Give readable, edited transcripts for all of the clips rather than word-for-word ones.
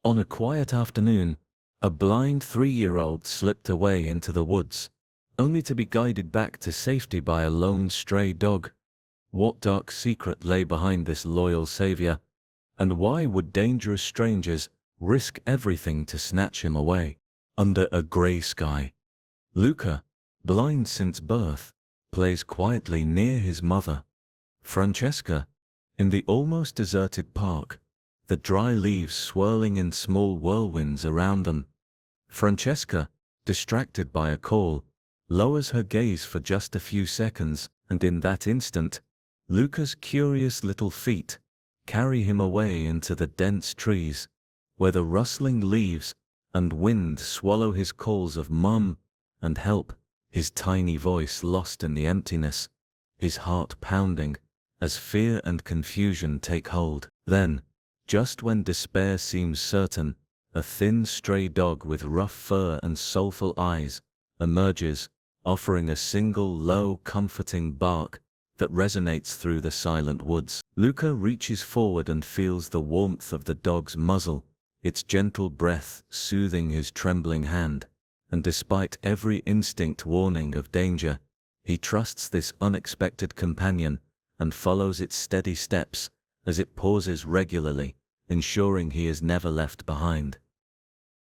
On a quiet afternoon, a blind 3-year-old slipped away into the woods, only to be guided back to safety by a lone stray dog. What dark secret lay behind this loyal savior? And why would dangerous strangers risk everything to snatch him away? Under a gray sky, Luca, blind since birth, plays quietly near his mother, Francesca, in the almost deserted park, the dry leaves swirling in small whirlwinds around them. Francesca, distracted by a call, lowers her gaze for just a few seconds, and in that instant, Luca's curious little feet carry him away into the dense trees, where the rustling leaves and wind swallow his calls of mum and help, his tiny voice lost in the emptiness, his heart pounding as fear and confusion take hold. Then, just when despair seems certain, a thin stray dog with rough fur and soulful eyes emerges, offering a single low, comforting bark that resonates through the silent woods. Luca reaches forward and feels the warmth of the dog's muzzle, its gentle breath soothing his trembling hand, and despite every instinct warning of danger, he trusts this unexpected companion and follows its steady steps as it pauses regularly, ensuring he is never left behind.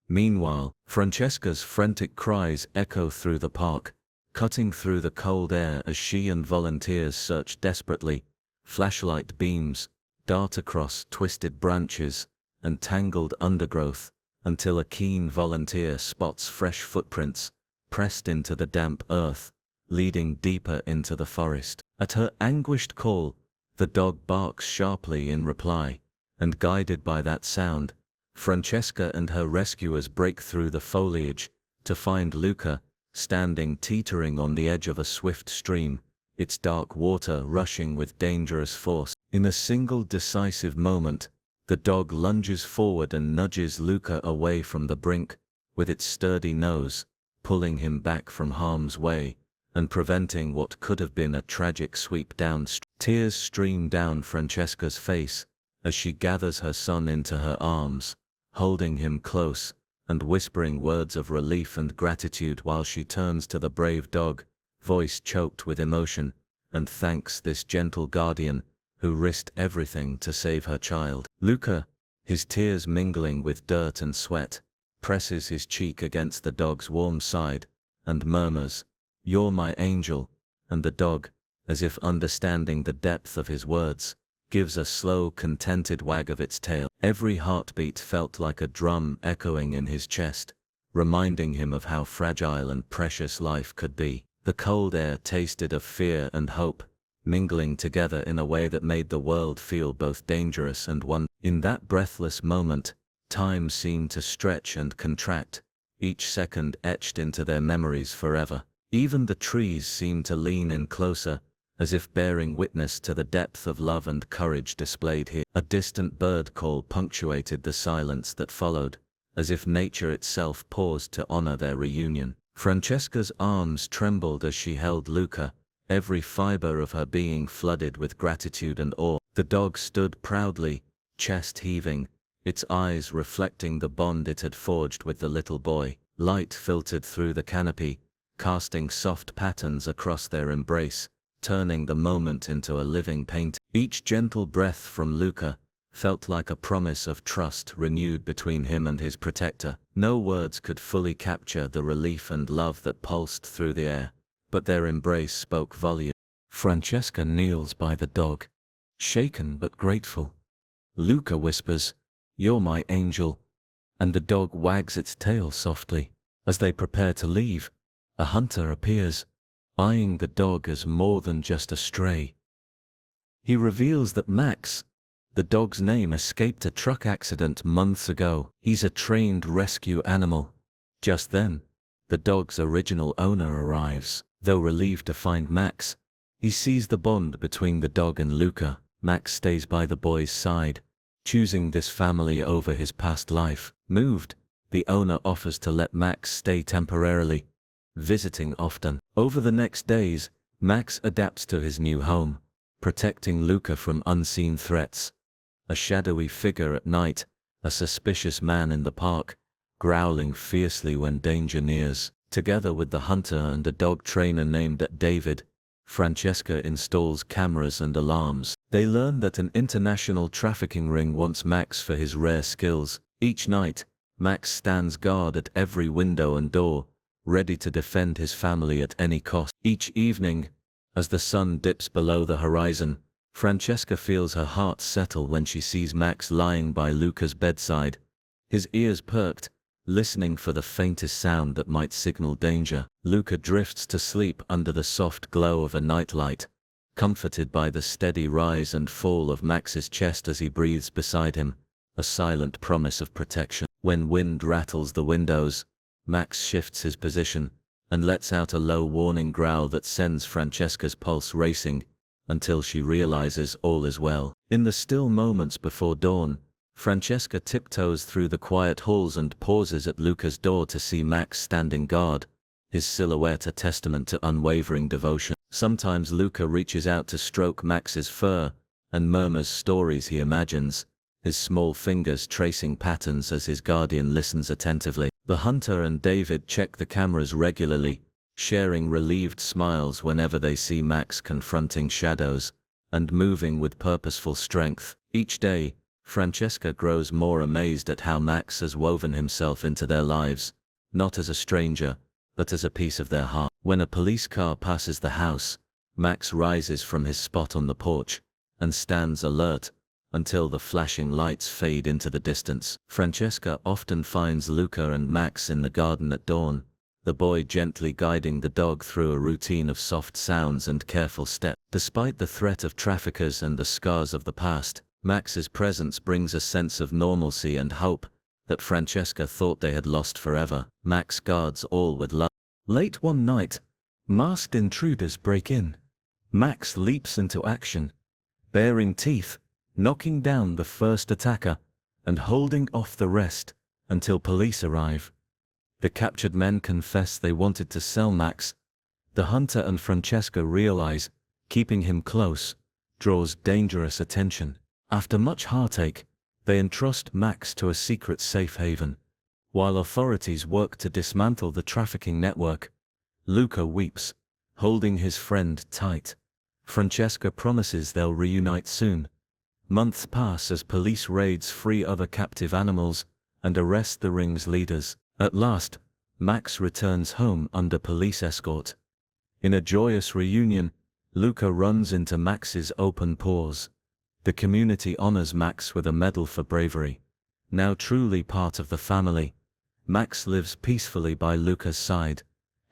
Meanwhile, Francesca's frantic cries echo through the park, cutting through the cold air as she and volunteers search desperately. Flashlight beams dart across twisted branches and tangled undergrowth until a keen volunteer spots fresh footprints pressed into the damp earth, leading deeper into the forest. At her anguished call, the dog barks sharply in reply, and guided by that sound, Francesca and her rescuers break through the foliage to find Luca standing teetering on the edge of a swift stream, its dark water rushing with dangerous force. In a single decisive moment, the dog lunges forward and nudges Luca away from the brink, with its sturdy nose, pulling him back from harm's way, and preventing what could have been a tragic sweep downstream. Tears stream down Francesca's face as she gathers her son into her arms, holding him close and whispering words of relief and gratitude while she turns to the brave dog, voice choked with emotion, and thanks this gentle guardian who risked everything to save her child. Luca, his tears mingling with dirt and sweat, presses his cheek against the dog's warm side and murmurs, "You're my angel," and the dog, as if understanding the depth of his words, gives a slow, contented wag of its tail. Every heartbeat felt like a drum echoing in his chest, reminding him of how fragile and precious life could be. The cold air tasted of fear and hope, mingling together in a way that made the world feel both dangerous and wonderful. In that breathless moment, time seemed to stretch and contract, each second etched into their memories forever. Even the trees seemed to lean in closer, as if bearing witness to the depth of love and courage displayed here. A distant bird call punctuated the silence that followed, as if nature itself paused to honor their reunion. Francesca's arms trembled as she held Luca, every fiber of her being flooded with gratitude and awe. The dog stood proudly, chest heaving, its eyes reflecting the bond it had forged with the little boy. Light filtered through the canopy, casting soft patterns across their embrace, turning the moment into a living painting. Each gentle breath from Luca felt like a promise of trust renewed between him and his protector. No words could fully capture the relief and love that pulsed through the air, but their embrace spoke volumes. Francesca kneels by the dog, shaken but grateful. Luca whispers, "You're my angel," and the dog wags its tail softly. As they prepare to leave, a hunter appears, eyeing the dog as more than just a stray. He reveals that Max, the dog's name, escaped a truck accident months ago. He's a trained rescue animal. Just then, the dog's original owner arrives. Though relieved to find Max, he sees the bond between the dog and Luca. Max stays by the boy's side, choosing this family over his past life. Moved, the owner offers to let Max stay temporarily, visiting often. Over the next days, Max adapts to his new home, protecting Luca from unseen threats. A shadowy figure at night, a suspicious man in the park, growling fiercely when danger nears. Together with the hunter and a dog trainer named David, Francesca installs cameras and alarms. They learn that an international trafficking ring wants Max for his rare skills. Each night, Max stands guard at every window and door, ready to defend his family at any cost. Each evening, as the sun dips below the horizon, Francesca feels her heart settle when she sees Max lying by Luca's bedside, his ears perked, listening for the faintest sound that might signal danger. Luca drifts to sleep under the soft glow of a nightlight, comforted by the steady rise and fall of Max's chest as he breathes beside him, a silent promise of protection. When wind rattles the windows, Max shifts his position and lets out a low warning growl that sends Francesca's pulse racing until she realizes all is well. In the still moments before dawn, Francesca tiptoes through the quiet halls and pauses at Luca's door to see Max standing guard, his silhouette a testament to unwavering devotion. Sometimes Luca reaches out to stroke Max's fur and murmurs stories he imagines, his small fingers tracing patterns as his guardian listens attentively. The hunter and David check the cameras regularly, sharing relieved smiles whenever they see Max confronting shadows and moving with purposeful strength. Each day, Francesca grows more amazed at how Max has woven himself into their lives, not as a stranger, but as a piece of their heart. When a police car passes the house, Max rises from his spot on the porch and stands alert until the flashing lights fade into the distance. Francesca often finds Luca and Max in the garden at dawn, the boy gently guiding the dog through a routine of soft sounds and careful steps. Despite the threat of traffickers and the scars of the past, Max's presence brings a sense of normalcy and hope that Francesca thought they had lost forever. Max guards all with love. Late one night, masked intruders break in. Max leaps into action, baring teeth, knocking down the first attacker, and holding off the rest until police arrive. The captured men confess they wanted to sell Max. The hunter and Francesca realize keeping him close draws dangerous attention. After much heartache, they entrust Max to a secret safe haven. While authorities work to dismantle the trafficking network, Luca weeps, holding his friend tight. Francesca promises they'll reunite soon. Months pass as police raids free other captive animals and arrest the ring's leaders. At last, Max returns home under police escort. In a joyous reunion, Luca runs into Max's open paws. The community honors Max with a medal for bravery. Now truly part of the family, Max lives peacefully by Luca's side,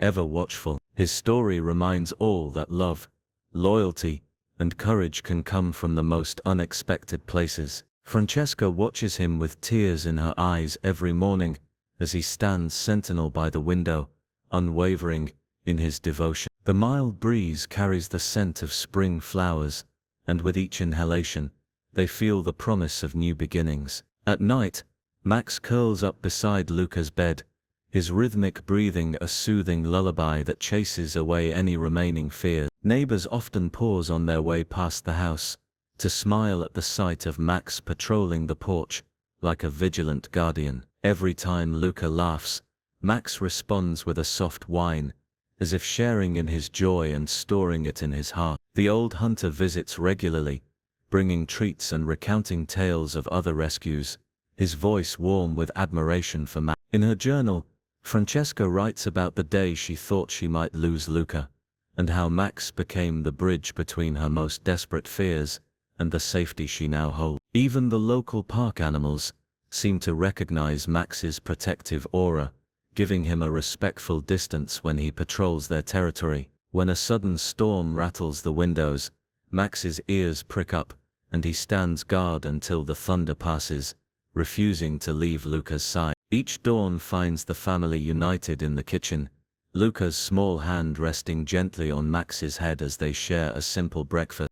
ever watchful. His story reminds all that love, loyalty, and courage can come from the most unexpected places. Francesca watches him with tears in her eyes every morning as he stands sentinel by the window, unwavering in his devotion. The mild breeze carries the scent of spring flowers, and with each inhalation, they feel the promise of new beginnings. At night, Max curls up beside Luca's bed, his rhythmic breathing a soothing lullaby that chases away any remaining fear. Neighbors often pause on their way past the house to smile at the sight of Max patrolling the porch like a vigilant guardian. Every time Luca laughs, Max responds with a soft whine, as if sharing in his joy and storing it in his heart. The old hunter visits regularly, bringing treats and recounting tales of other rescues, his voice warm with admiration for Max. In her journal, Francesca writes about the day she thought she might lose Luca, and how Max became the bridge between her most desperate fears and the safety she now holds. Even the local park animals seem to recognize Max's protective aura, giving him a respectful distance when he patrols their territory. When a sudden storm rattles the windows, Max's ears prick up, and he stands guard until the thunder passes, refusing to leave Luca's side. Each dawn finds the family united in the kitchen, Luca's small hand resting gently on Max's head as they share a simple breakfast.